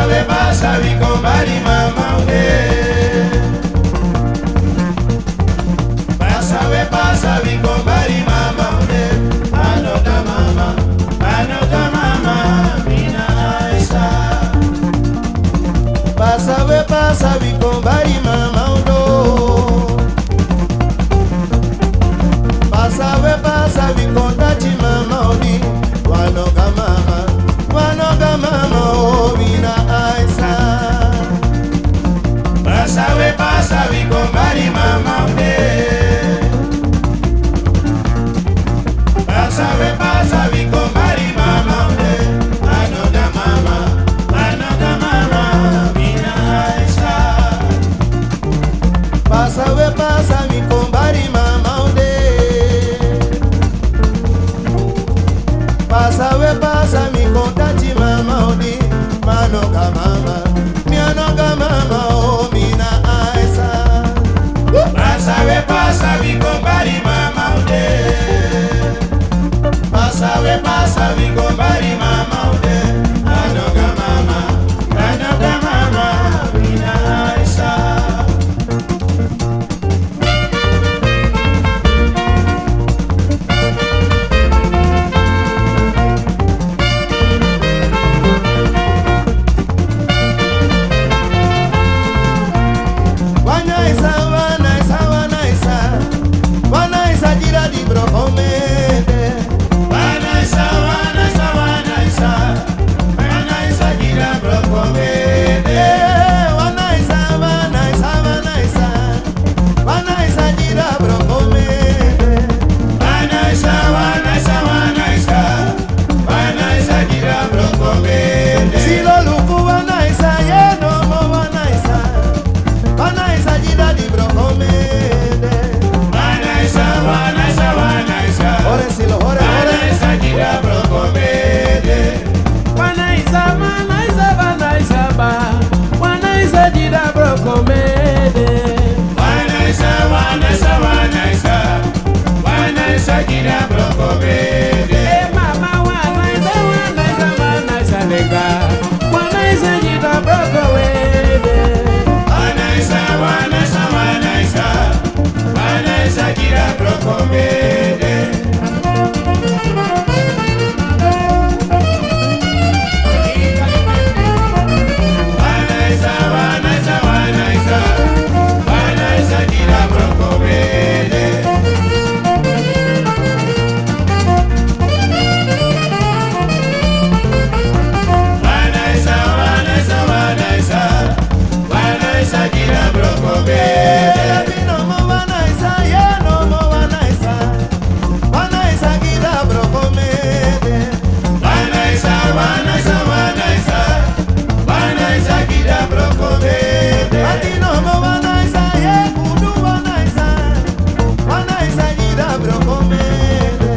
pasa vikombali mama ude. Pasa vikombali mama ude. Anota mama, mina isa. Pasa vikombali mama udo. Pasa vikondachi mama udi. Wanoga mama oh mina isa. Pasa vikombali mama ude. Pasa vikombali mama ude. Anoga mama, mina isa. Pasa vikombali mama ude. Pasa mikondachi mama udi. Manoga mama oh mina isa. Pasa vikombali mama ude. Pasa vikombali mama ude. Anoga mama, mina isa. Wanaisa jira di brocomede. Wanaisa jira brocomede. Wanaisa jira brocomede. Wanaisa jira brocomede. Silo luku wanaisa yeno mo wanaisa. Wanaisa jira di brocomede. Wanaisa. Ore silo ore. Wanaisa jira brocomede. Wanaisa ba. Wanaisa jira brocomede. Wanaisa jira brocomede. Mama wanaisa lega. Wanaisa jira brocomede. Wanaisa jira brocomede. Wanaisa jira brocomede. Wanaisa jira brocomede. No mo wanaisa yeno mo wanaisa. Wanaisa jira brocomede. Wanaisa jira brocomede. Atino mo wanaisa ye kudu wanaisa. Wanaisa jira brocomede.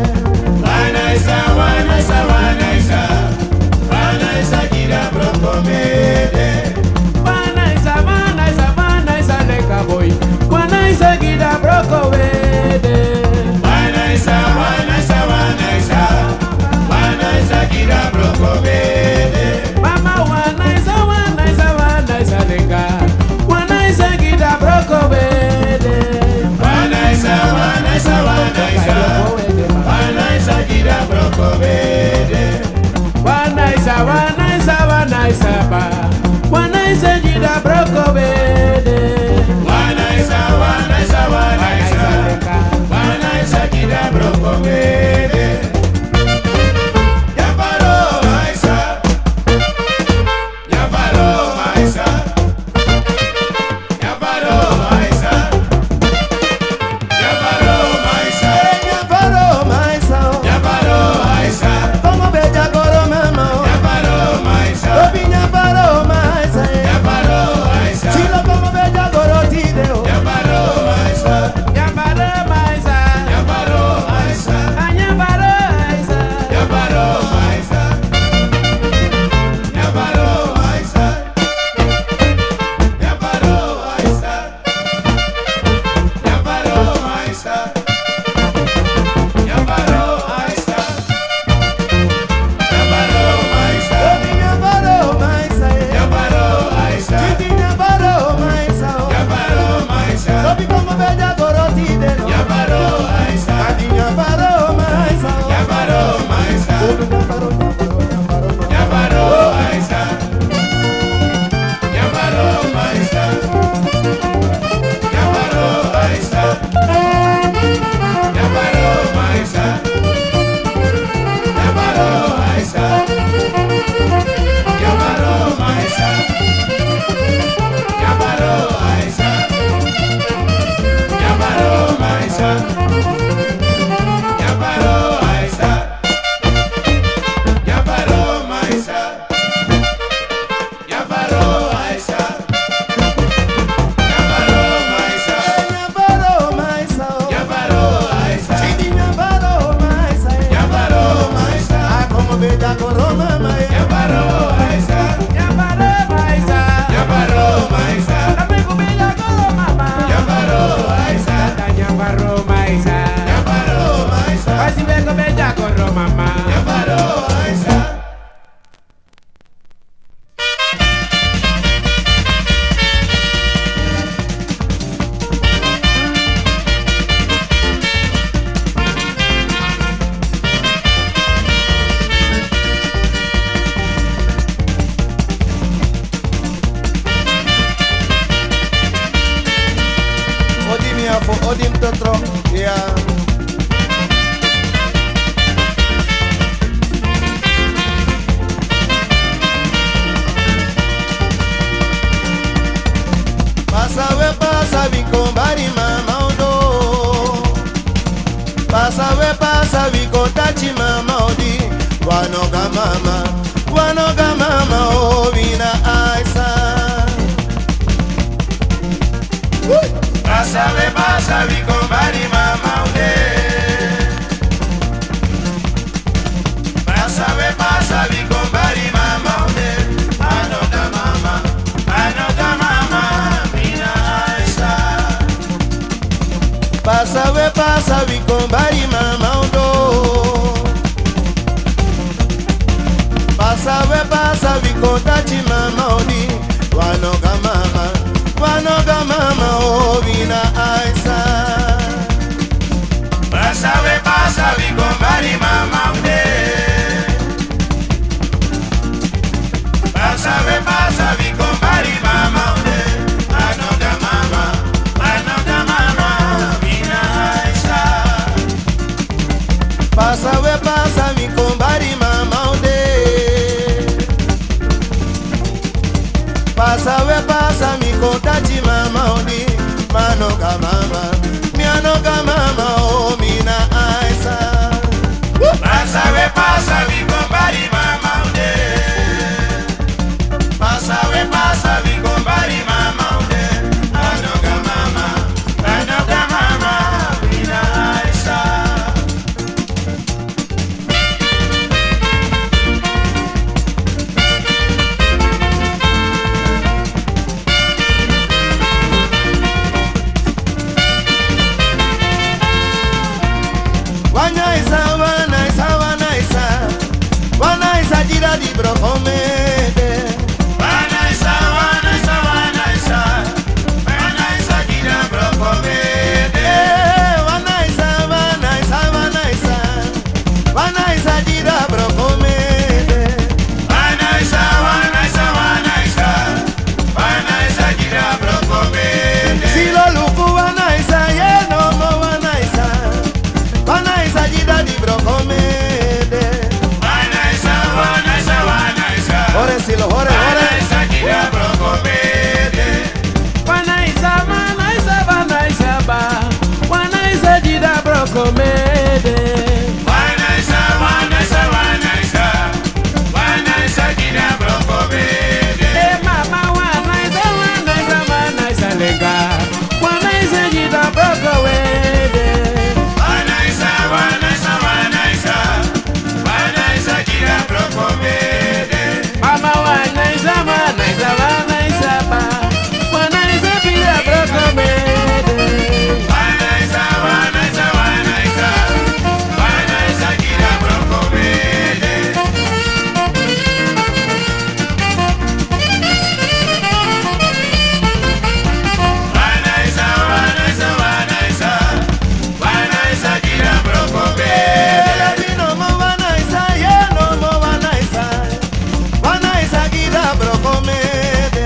Wanaisa jira brocomede. Wanaisa lega boy. Wanaisa jira brocomede. Wanaisa jira brocomede. Mama wanaisa lega. Wanaisa jira brocomede. Wanaisa jira brocomede. Wanaisa ba. Wanaisa jira brocomede. Wanaisa jira brocomede. Ya paró maisa. Ya paró maisa. Ya paró maisa. Ya paró maisa. Ya paró maisa. Ya paró maisa. Como bella coro mama. Ya paró maisa. Opiña paró maisa. Ya paró maisa. dim totro, yeah. Pasa vi con bari mama odo. Pasa vi con tachi mama odi. Wanoga mama o vina aisa. Pasa vi con bari mama odi. Pasa vi con bari mama odi. Anoga mama vina aisa. Pasa vi con bari mama odo. Pasa vi con tachi mama odi. Wanoga mama o vina aisa. Pasa vi con bari mama odi. Pasa vi con bari mama odi. Wanoga mama vina aisa. Pasa vi con bari mama odi. Pasa mi contaci mama odi. Manoga mama o mina aisa. Pasa vi con bari mama odi. Pasa vi con bari mama odi. Manoga mama mina aisa. Wanaisa gira di brocomede. Wanaisa gira brocomede. Wanaisa gira brocomede. Wanaisa gira brocomede. Si lo luku wanaisa ye no mo wanaisa. Wanaisa gira di brocomede. Ore silo, ore. Wanaisa gira brocomede. Wanaisa ba. Wanaisa gira brocomede. Wanaisa gira brocomede. Eh mama wanaisa lenga. Wanaisa gira brocomede. Wanaisa gira brocomede. Mama wanaisa ba. Wanaisa gira brocomede. Wanaisa gira brocomede. Wanaisa gira brocomede. No mo wanaisa ye no mo wanaisa. Wanaisa gira brocomede.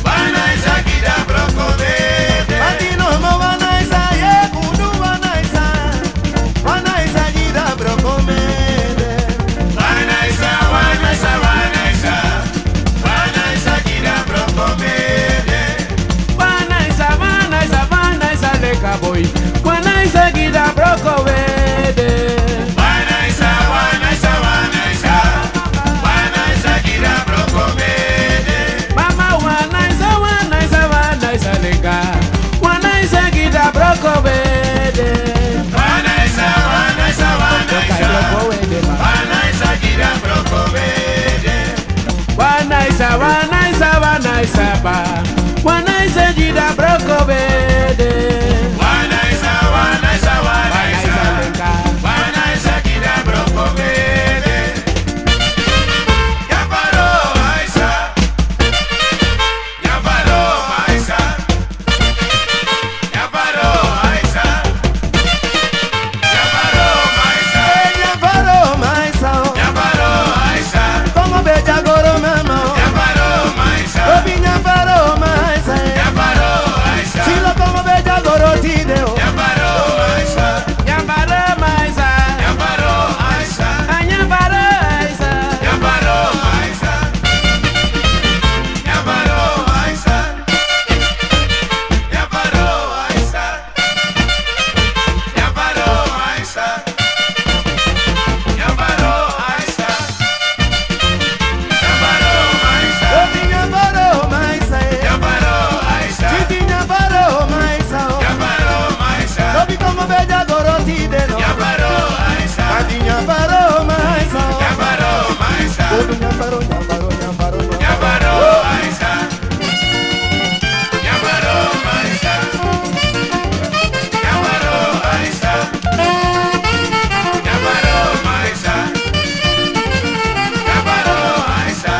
Wanaisa gira brocomede. Matino mo wanaisa ye kudu wanaisa. Wanaisa gira brocomede. Wanaisa gira brocomede. Wanaisa lenga boy. Wanaisa gira brocomede. Wanaisa gira brocomede. Mama wanaisa lenga. Wanaisa gira brocomede. Wanaisa gira brocomede. Wanaisa ba. Wanaisa gira brocomede. Wanaisa lenga. Wanaisa gira brocomede. Ya paró Aisa. Ya paró Aisa. Ya paró Aisa. Ya paró Aisa. Ya paró Aisa. Ya paró Aisa. Como bella goro mama. Ya paró Aisa. Opiña paró Aisa. Ya Todo ñambaro, ñambaro, ñambaro, Ñambaro Aisa. Ñambaro Aisa. Ñambaro Aisa. Ñambaro Aisa. Ñambaro Aisa.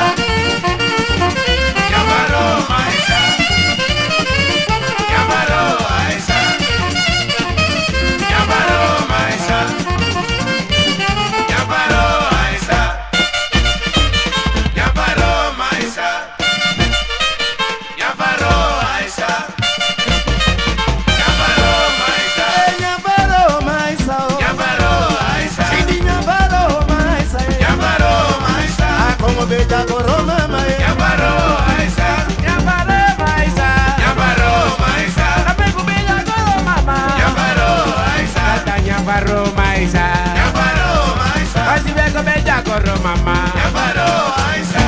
Ñambaro Aisa. Ñambaro Aisa. Ñambaro Aisa. Ñambaro Aisa. Ñambaro Aisa. Ñambaro Aisa. Ñambaro Aisa. ñambaro, maisa, Ñambaro Aisa. Chidi ñambaro, maisa, Ñambaro Aisa. ah, como bella corona, mae. Ñambaro Aisa. Ñambaro Aisa. Ñambaro Aisa. Apego bella goro mama. Ñambaro Aisa. Tata Ñambaro Aisa. Ñambaro Aisa. Así vengo bella goro mama. Ñambaro Aisa.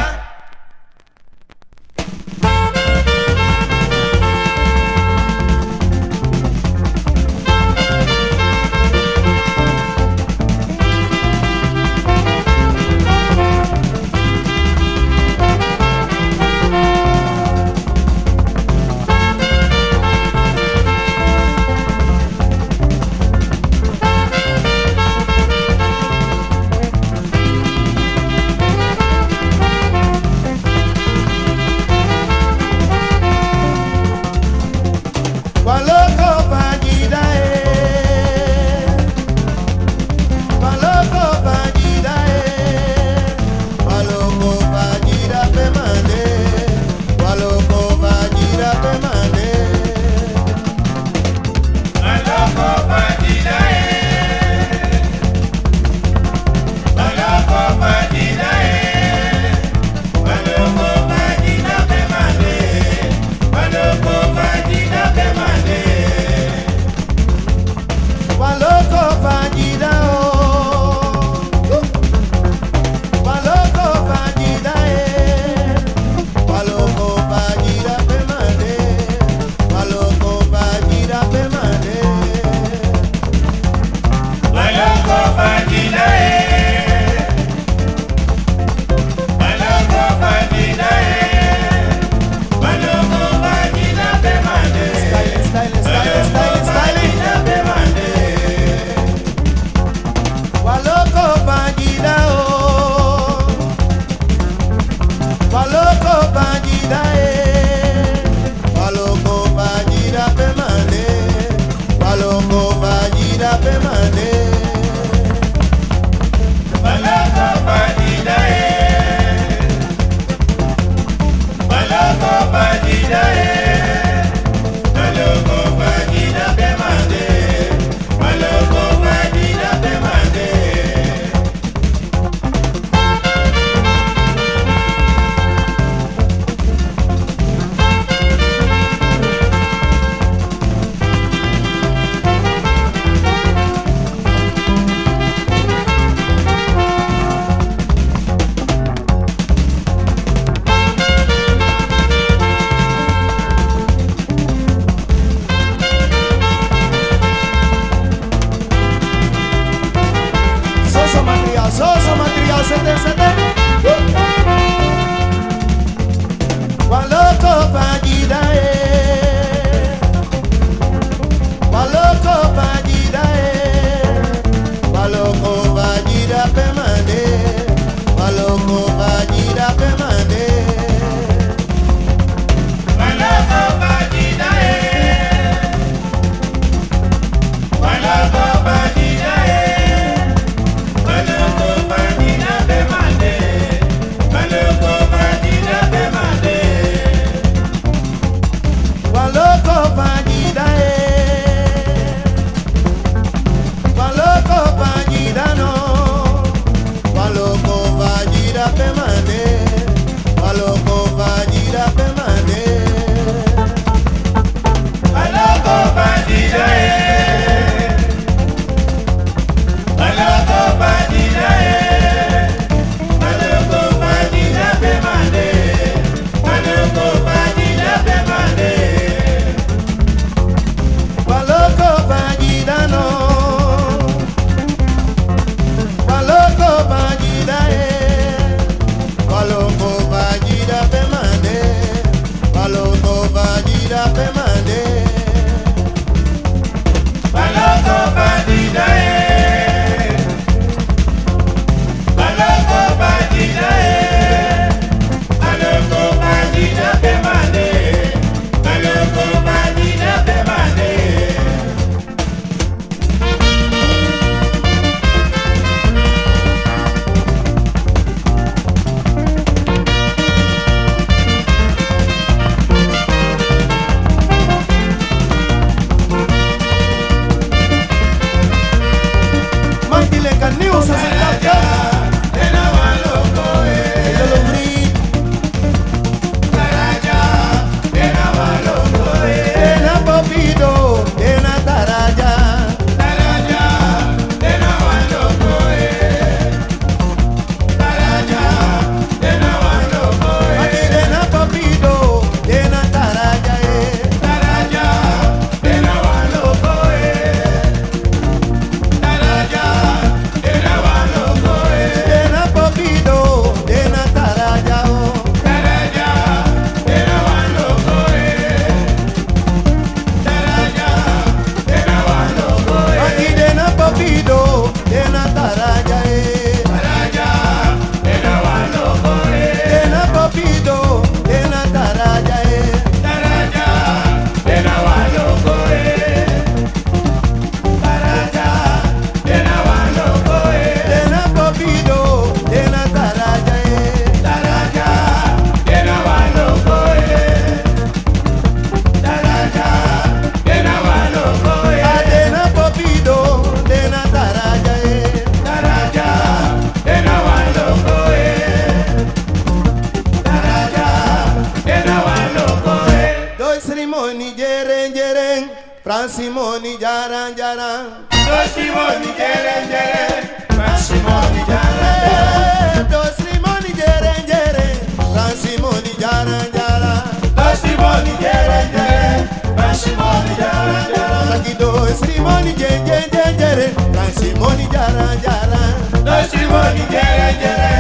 Fransimoni jaran jaran. Dosimoni jere jere, Fransimoni jaran jaran. Dosimoni jere jere, Fransimoni jaran jaran. Dosimoni jere jere, Fransimoni jaran jaran. Lagi dosimoni jere jere, Fransimoni jaran jaran. Dosimoni jere jere,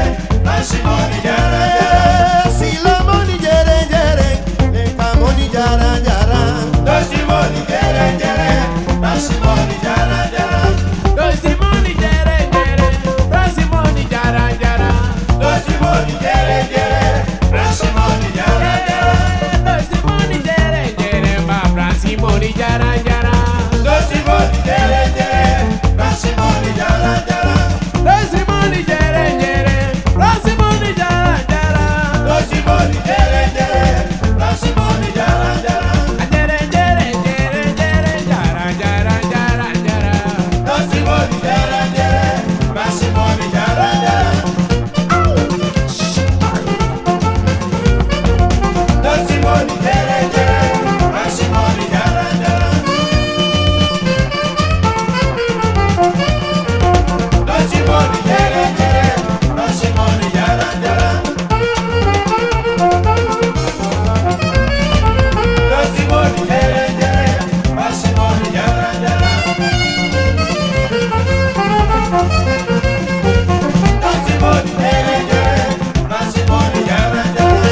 Fransimoni jaran jaran. Silamoni jere jere, Lekamoni jaran jaran. Dosimoni jere jere, Fransimoni jaran jaran. Dosimoni jere jere, Fransimoni jaran jaran. Dosimoni jere jere, Fransimoni jaran jaran. Dosimoni jere jere, ma Fransimoni jaran jaran. Dosimoni jere jere, Fransimoni jaran jaran. Dosimoni jere jere, Fransimoni jaran jaran. Dosimoni jere jere, Fransimoni jaran jaran. Jere jere jere jere, jaran jaran jaran jaran. Dosimoni jere jere, Fransimoni jaran jaran. Dosimoni jere jere, Fransimoni jaran jaran. Dosimoni jere jere, Fransimoni jaran jaran. Dosimoni jere jere, Fransimoni jaran jaran. Dosimoni jere jere, Fransimoni jaran jaran.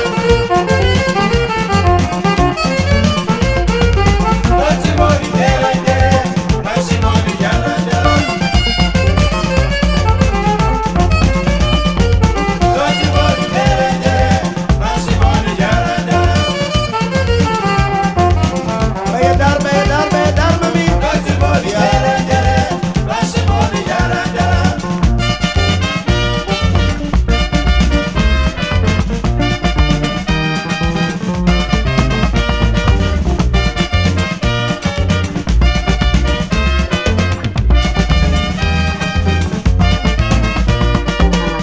Dosimoni jere jere, Fransimoni jaran jaran. Dosimoni jere jere, Fransimoni jaran jaran. Bedar mami. Dosimoni jere jere, Fransimoni jaran jaran.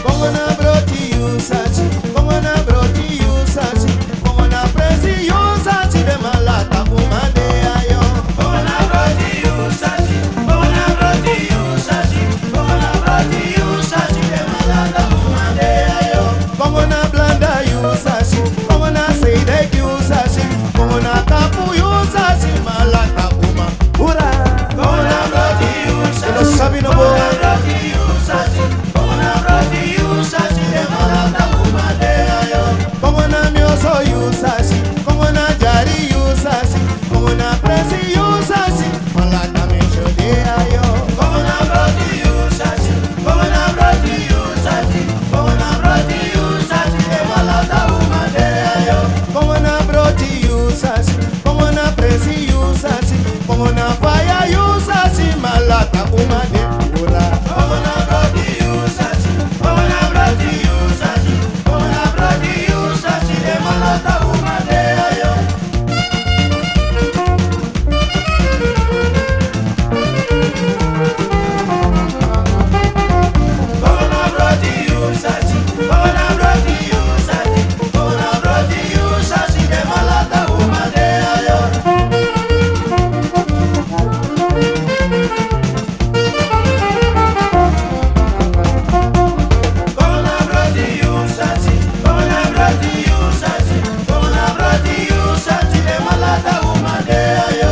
Kongona broti usachi, kongona broti usachi, kongona presi usachi de malata kumade ayo. Bona broti usachi, bona broti usachi, bona broti usachi, de malata umande ayo. Kongona blanda usachi, kongona seide usachi, kongona kapu usachi malata kuma. Ura. Bona broti usachi, Ino sabi no bona boy. broti usachi, bona broti usachi, de malata umande ayo. Kongona mioso usachi, kongona jari usachi, kongona presi usachi malata meshode ayo. Bona broti usachi, bona broti usachi, bona broti usachi, de malata umande ayo. Kongona broti usachi, kongona presi usachi, kongona fire usachi malata kumade. Ura. Bona broti usachi, bona broti usachi, bona broti usachi, de malata umande ayo. Bona broti usachi, bona broti usachi, bona broti usachi, de malata umande ayo. Bona broti usachi, bona broti usachi, bona broti usachi, de malata umande ayo.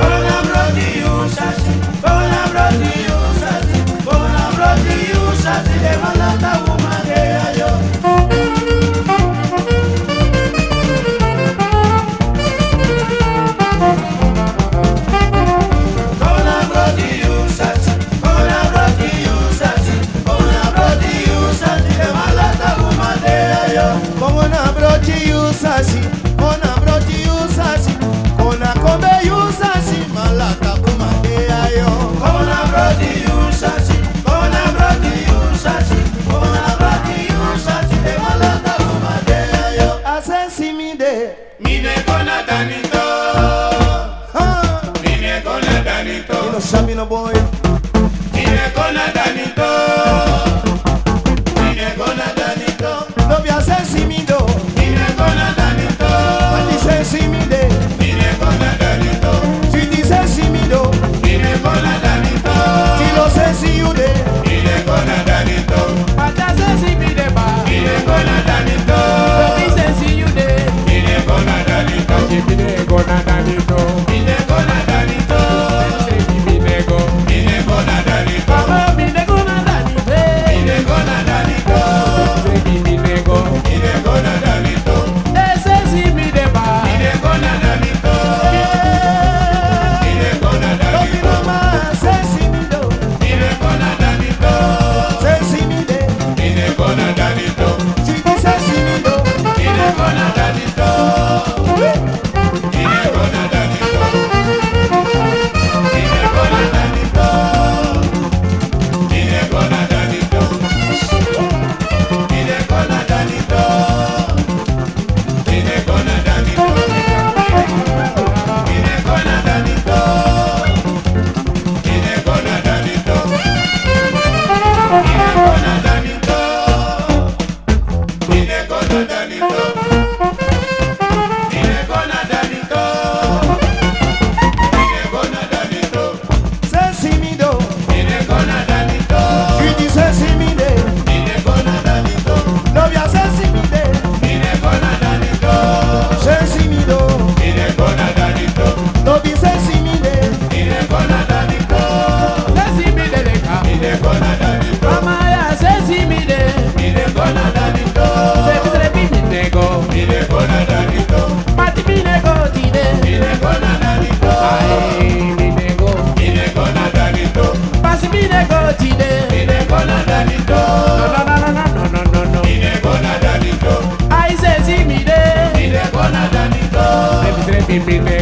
Bona broti usachi, bona broti usachi, bona broti usachi, de malata umande ayo. Bona broti usachi, bona broti usachi, bona broti usachi, de malata umande ayo. Kongona broti usachi, kona broti usachi, kona kombe usachi malata kumade ayo. Bona broti usachi, bona broti usachi, bona broti usachi, de malata umande ayo. Asesimide. Mine kona danito, Ah. mine kona danito, Ino sabi no boy. mine kona danito, mine kona danito. Imite